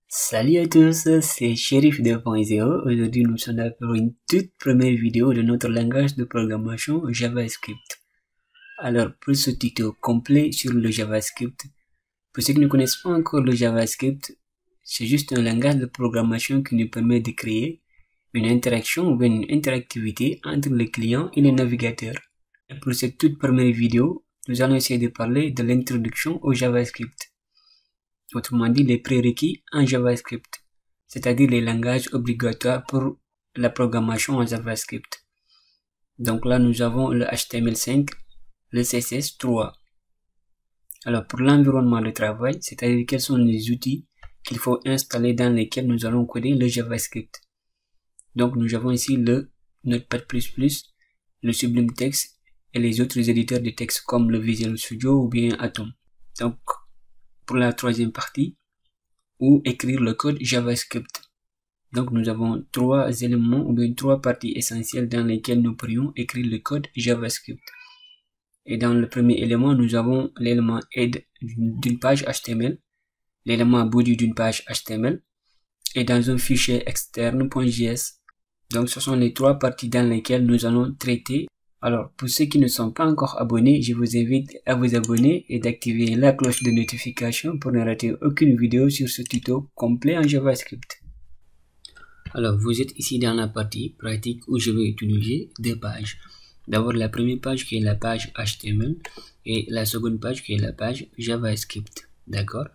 Salut à tous, c'est Shérif 2.0. Aujourd'hui, nous sommes là pour une toute première vidéo de notre langage de programmation JavaScript. Alors, pour ce tuto complet sur le JavaScript, pour ceux qui ne connaissent pas encore le JavaScript, c'est juste un langage de programmation qui nous permet de créer une interaction ou une interactivité entre le client et le navigateur. Et pour cette toute première vidéo, nous allons essayer de parler de l'introduction au JavaScript. Autrement dit, les prérequis en JavaScript, c'est-à-dire les langages obligatoires pour la programmation en JavaScript. Donc là, nous avons le HTML5, le CSS3. Alors, pour l'environnement de travail, c'est-à-dire quels sont les outils qu'il faut installer dans lesquels nous allons coder le JavaScript. Donc, nous avons ici le Notepad++, le Sublime Text et les autres éditeurs de texte comme le Visual Studio ou bien Atom. Donc, pour la troisième partie, ou écrire le code JavaScript. Donc nous avons trois éléments ou bien trois parties essentielles dans lesquelles nous pourrions écrire le code JavaScript. Et dans le premier élément, nous avons l'élément head d'une page HTML, l'élément body d'une page HTML, et dans un fichier externe .js. Donc ce sont les trois parties dans lesquelles nous allons traiter. Alors, pour ceux qui ne sont pas encore abonnés, je vous invite à vous abonner et d'activer la cloche de notification pour ne rater aucune vidéo sur ce tuto complet en JavaScript. Alors, vous êtes ici dans la partie pratique où je vais utiliser deux pages. D'abord, la première page qui est la page HTML et la seconde page qui est la page JavaScript. D'accord?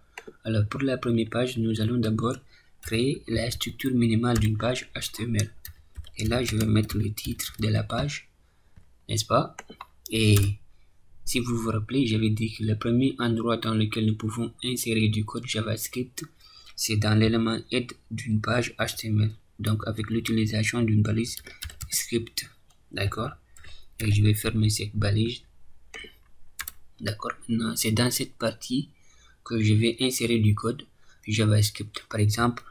Alors, pour la première page, nous allons d'abord créer la structure minimale d'une page HTML. Et là, je vais mettre le titre de la page. N'est-ce pas? Et si vous vous rappelez, j'avais dit que le premier endroit dans lequel nous pouvons insérer du code JavaScript, c'est dans l'élément head d'une page HTML. Donc avec l'utilisation d'une balise script. D'accord? Et je vais fermer cette balise. D'accord? Maintenant, c'est dans cette partie que je vais insérer du code JavaScript. Par exemple,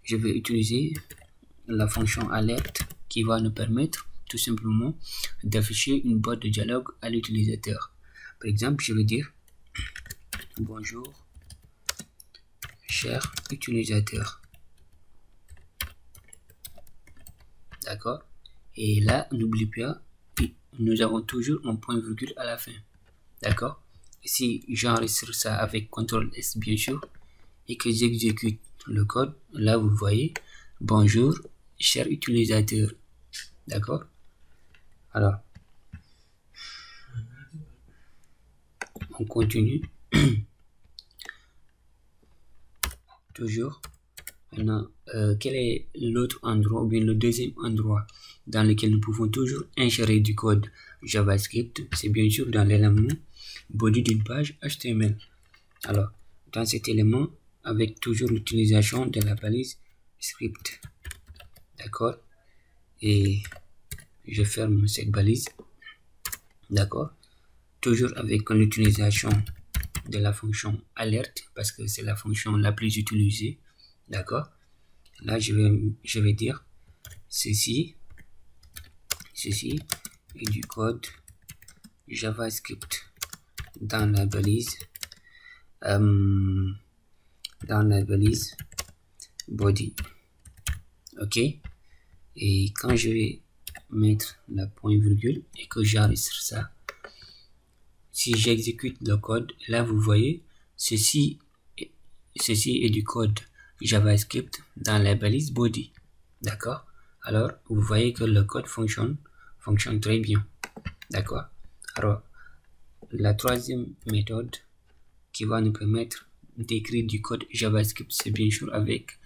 je vais utiliser la fonction alert qui va nous permettre tout simplement d'afficher une boîte de dialogue à l'utilisateur. Par exemple, je vais dire bonjour cher utilisateur. D'accord? Et là, n'oublie pas, nous avons toujours un point virgule à la fin. D'accord? Si j'enregistre ça avec CTRL S bien sûr et que j'exécute le code, là vous voyez bonjour cher utilisateur. D'accord? Alors, on continue. Toujours. Maintenant, quel est l'autre endroit ou bien le deuxième endroit dans lequel nous pouvons toujours insérer du code JavaScript? C'est bien sûr dans l'élément body d'une page HTML. Alors, dans cet élément, avec toujours l'utilisation de la balise script. D'accord? Et je ferme cette balise. D'accord? Toujours avec l'utilisation de la fonction alert parce que c'est la fonction la plus utilisée. D'accord? Là, je vais dire ceci est du code JavaScript dans la balise body. Ok? Et quand je vais mettre la point virgule et que j'enregistre ça, si j'exécute le code, là vous voyez, ceci est du code JavaScript dans la balise body. D'accord? Alors, vous voyez que le code fonctionne très bien. D'accord? Alors, la troisième méthode qui va nous permettre d'écrire du code JavaScript, c'est bien sûr avec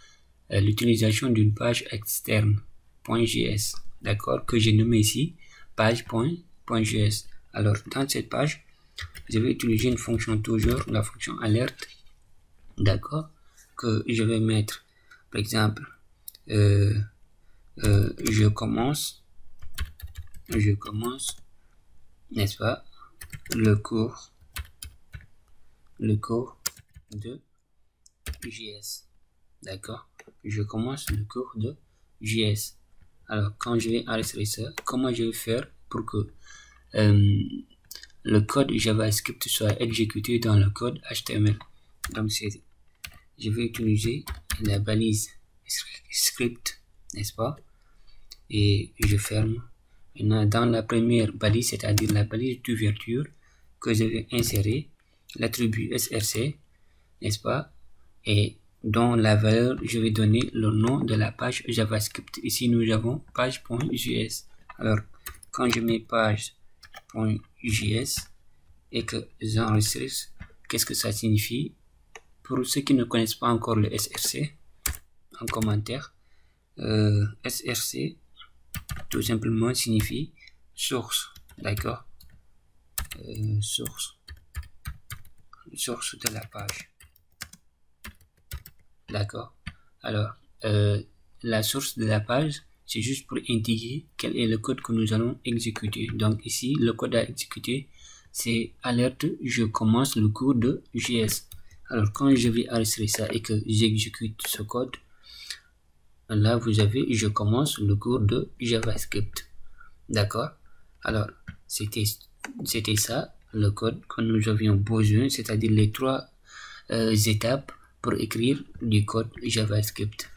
l'utilisation d'une page externe .js. D'accord? Que j'ai nommé ici page.js. Alors, dans cette page, je vais utiliser une fonction toujours, la fonction alert. D'accord? Que je vais mettre, par exemple, je commence, n'est-ce pas, le cours de JS. D'accord? Je commence le cours de JS. Alors, quand je vais enregistrer ça, comment je vais faire pour que le code JavaScript soit exécuté dans le code HTML? Donc, je vais utiliser la balise script, n'est-ce pas? Et je ferme. Maintenant, dans la première balise, c'est-à-dire la balise d'ouverture que je vais insérer, l'attribut src, n'est-ce pas? Et dans la valeur, je vais donner le nom de la page JavaScript. Ici, nous avons page.js. Alors, quand je mets page.js et que j'enregistre, qu'est-ce que ça signifie? Pour ceux qui ne connaissent pas encore le src, en commentaire, src tout simplement signifie source, d'accord? Source de la page, d'accord? Alors la source de la page, c'est juste pour indiquer quel est le code que nous allons exécuter. Donc ici, le code à exécuter, c'est alerte, je commence le cours de JS. Alors quand je vais enregistrer ça et que j'exécute ce code, là vous avez je commence le cours de JavaScript, d'accord? Alors c'était ça le code que nous avions besoin, c'est-à-dire les trois étapes pour écrire du code JavaScript.